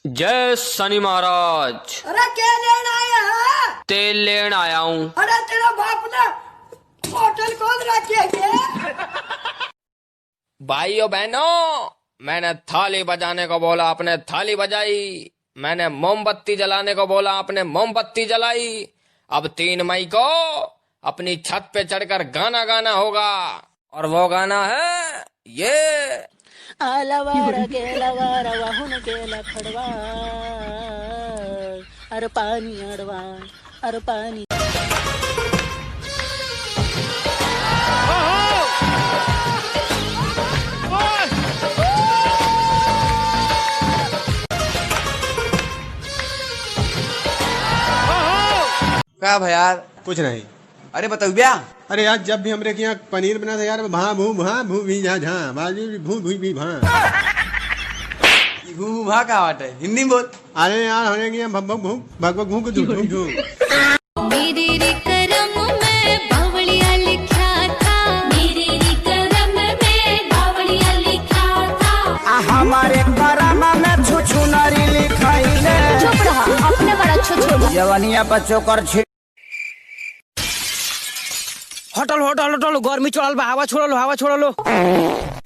जय शनि महाराज। अरे क्या लेन आया है? तेल लेन आया हूँ। अरे तेरा बाप ने होटल खोल रखी है। भाइयों बहनों, मैंने थाली बजाने को बोला, आपने थाली बजाई। मैंने मोमबत्ती जलाने को बोला, आपने मोमबत्ती जलाई। अब 3 मई को अपनी छत पे चढ़कर गाना गाना होगा, और वो गाना है ये। आलवार केलवार वाहुन केला खड़वा अर पानी अड़वा अर पानी। क्या भाई यार? कुछ नहीं। अरे बताओ भैया। अरे यार, जब भी हमरे के यहाँ पनीर बना था यार, भू भी झा बाजू भू भी भा। भू भा का बात है, हिंदी में बोल। अरे यार, हमरे के यहाँ भग भू को झू। मेरे रे करम में बावड़िया लिखा था, मेरे रे करम में बावड़िया लिखा था। हमारे करम में छुछुनरी लिखाइले। चुप रहा, अपने बड़ा छुछुना। जवानिया बच्चों कर छे। होटल होटल होटल गर्मी चढ़ल बा, हवा छोड़ लो।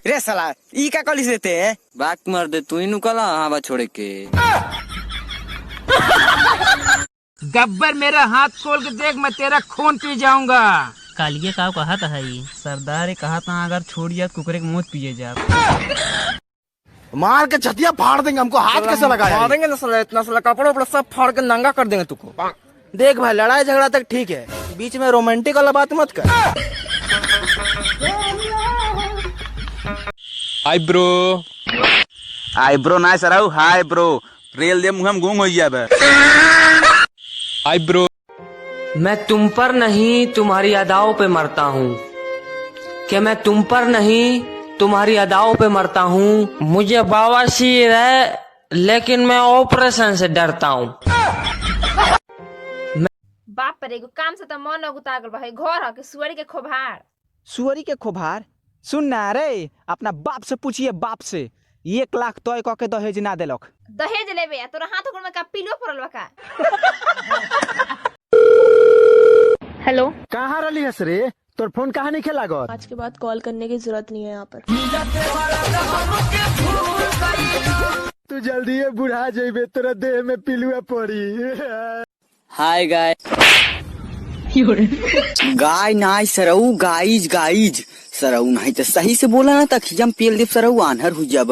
रे साला ई का कॉलेज देते हैं? बात मार दे तू ही नुकला हवा छोड़े के। गब्बर मेरा हाथ खोल के देख, मैं तेरा खून पी जाऊंगा। कालिए का कहा था है सरदार कहा था अगर छोड़ जा कुकरे के मुंह पिए जा। मार के छतिया फाड़ देंगे, हमको हाथ कैसे लगाया? फाड़ देंगे ना साला, इतना साला कपड़ा उपड़ा सब फाड़ के नंगा कर देंगे तुमको। देख भाई, लड़ाई झगड़ा तक ठीक है, बीच में रोमांटिक वाला बात मत कर। आईब्रो ना सराऊ, हाय ब्रो रेल दे मुंह में गूंग हो जाबे। आईब्रो। मैं तुम पर नहीं तुम्हारी अदाओं पे मरता हूँ, कि मैं तुम पर नहीं तुम्हारी अदाओं पे मरता हूँ। मुझे बवासीर है लेकिन मैं ऑपरेशन से डरता हूँ। बाप रे, एगो काम से तो मन अगुता गल बा। घर ह के सुअरी के खोभार। सुअरी के खोभार? सुन ना रे, अपना बाप से पूछिए, बाप से 1 लाख तय क के दहेज ना देलक। दहेज लेबे तोरा हाथ गोड़ में का पिलो पड़ल बा का? हेलो, कहाँ रही है रे? तोर फोन कहाँ नहीं खेला गो? आज के बाद कॉल करने की जरूरत नहीं है यहाँ पर। तू जल्दी बुढ़ा जेबे, तोरा देह में पिलुआ पड़ी। हाय गाय। गाय नाय सरऊ, गाइज सरऊ नहीं तो सही से बोला ना, तक हम पेल दे सरऊ आनहर हो जाब।